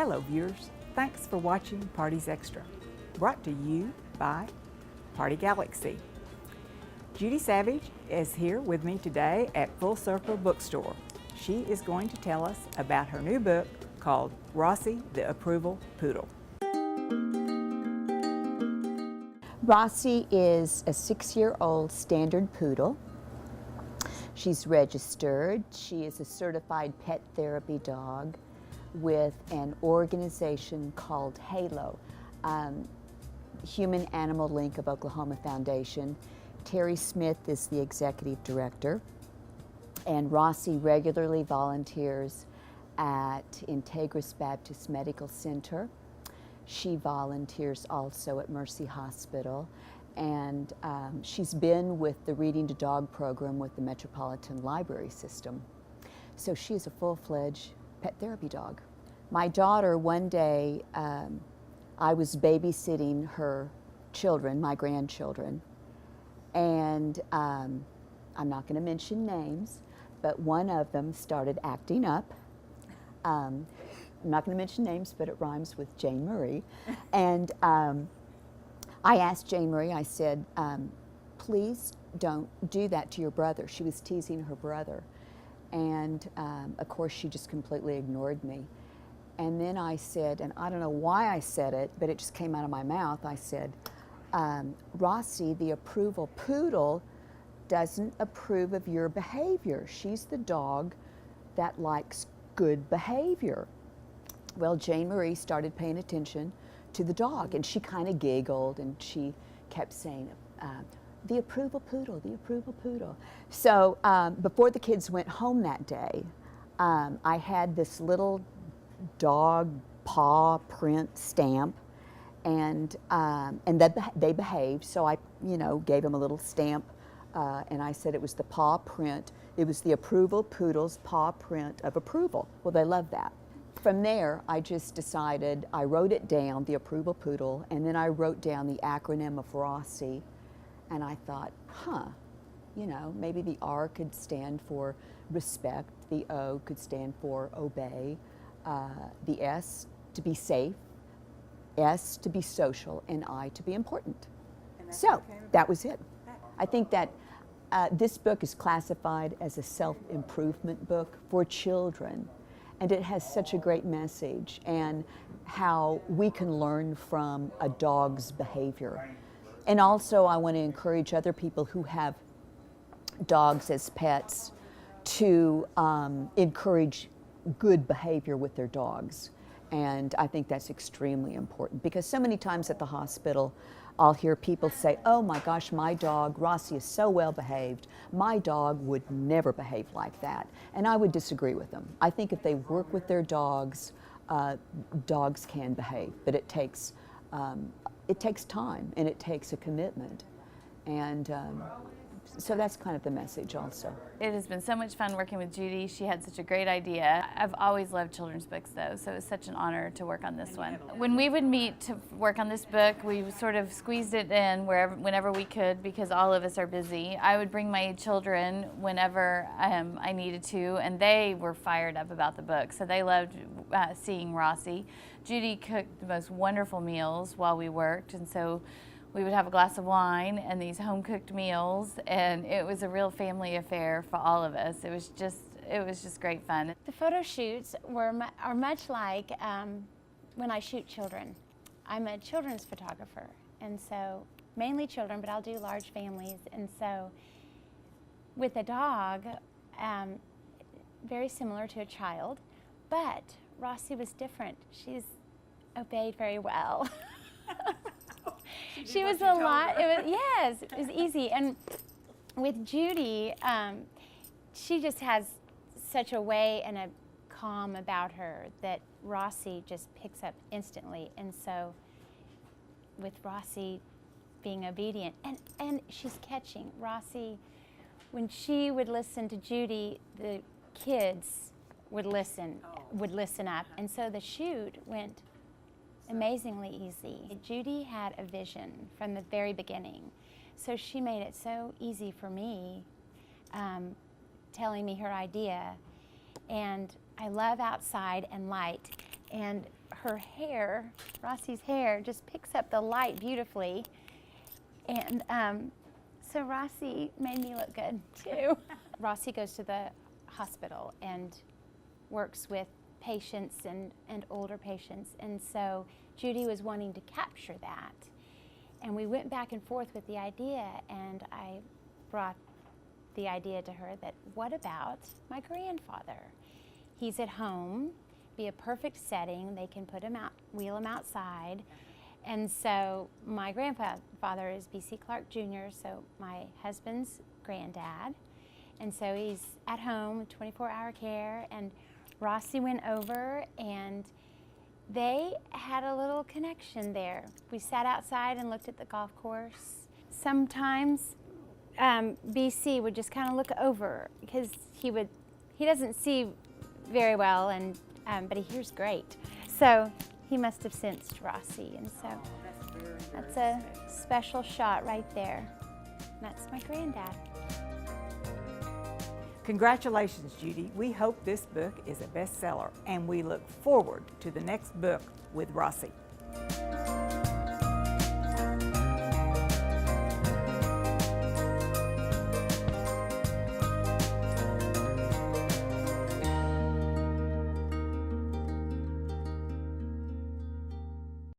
Hello viewers, thanks for watching Parties Extra, brought to you by Party Galaxy. Judy Savage is here with me today at Full Circle Bookstore. She is going to tell us about her new book called Rossi The Approval Poodle. Rossi is a 6-year-old standard poodle. She's registered. She is a certified pet therapy dog with an organization called HALO, Human Animal Link of Oklahoma Foundation. Terry Smith is the executive director, and Rossi regularly volunteers at Integris Baptist Medical Center. She volunteers also at Mercy Hospital, and she's been with the Reading to Dog program with the Metropolitan Library System. So she is a full-fledged pet therapy dog. My daughter, one day, I was babysitting her children, my grandchildren, and I'm not going to mention names, but one of them started acting up. I'm not going to mention names, but it rhymes with Jane Marie. And I asked Jane Marie, I said, please don't do that to your brother. She was teasing her brother. And of course, she just completely ignored me. And then I said, and I don't know why I said it, but it just came out of my mouth, I said, Rossi, the approval poodle, doesn't approve of your behavior. She's the dog that likes good behavior. Well, Jane Marie started paying attention to the dog, and she kind of giggled, and she kept saying, the approval poodle, the approval poodle. So before the kids went home that day, I had this little dog paw print stamp, and they behaved, so I, gave them a little stamp, and I said it was the paw print, it was the approval poodle's paw print of approval. Well, they loved that. From there, I just decided, I wrote it down, the approval poodle, and then I wrote down the acronym of Rossi, and I thought, maybe the R could stand for respect, the O could stand for obey, the S to be safe, S to be social, and I to be important. So that was it. I think that this book is classified as a self-improvement book for children, and it has such a great message and how we can learn from a dog's behavior. And also I want to encourage other people who have dogs as pets to encourage good behavior with their dogs. And I think that's extremely important, because so many times at the hospital I'll hear people say, oh my gosh, my dog, Rossi, is so well behaved. My dog would never behave like that. And I would disagree with them. I think if they work with their dogs, dogs can behave, but it takes time, and it takes a commitment. And so that's kind of the message also. It has been so much fun working with Judy. She had such a great idea. I've always loved children's books though, so it's such an honor to work on this one. When we would meet to work on this book, we sort of squeezed it in whenever we could, because all of us are busy. I would bring my children whenever I needed to, and they were fired up about the book, so they loved seeing Rossi. Judy cooked the most wonderful meals while we worked, and so we would have a glass of wine and these home-cooked meals, and it was a real family affair for all of us. It was just great fun. The photo shoots are much like when I shoot children. I'm a children's photographer, and so mainly children, but I'll do large families. And so with a dog, very similar to a child, but Rossi was different. She's obeyed very well. She was a lot. Yes, it was easy. And with Judy, she just has such a way and a calm about her that Rossi just picks up instantly. And so with Rossi being obedient, and she's catching. Rossi, when she would listen to Judy, the kids would listen up. And so the shoot went amazingly easy. Judy had a vision from the very beginning, so she made it so easy for me, telling me her idea. And I love outside and light, and her hair, Rossi's hair, just picks up the light beautifully. And so Rossi made me look good too. Rossi goes to the hospital and works with patients and older patients. And so Judy was wanting to capture that. And we went back and forth with the idea, and I brought the idea to her that what about my grandfather? He's at home, be a perfect setting. They can put him out, wheel him outside. And so my grandfather is B.C. Clark Jr., so my husband's granddad. And so he's at home, 24-hour care, and Rossi went over and they had a little connection there. We sat outside and looked at the golf course. Sometimes BC would just kind of look over because he doesn't see very well, and but he hears great. So he must have sensed Rossi, and so that's a special shot right there. That's my granddad. Congratulations, Judy. We hope this book is a bestseller, and we look forward to the next book with Rossi.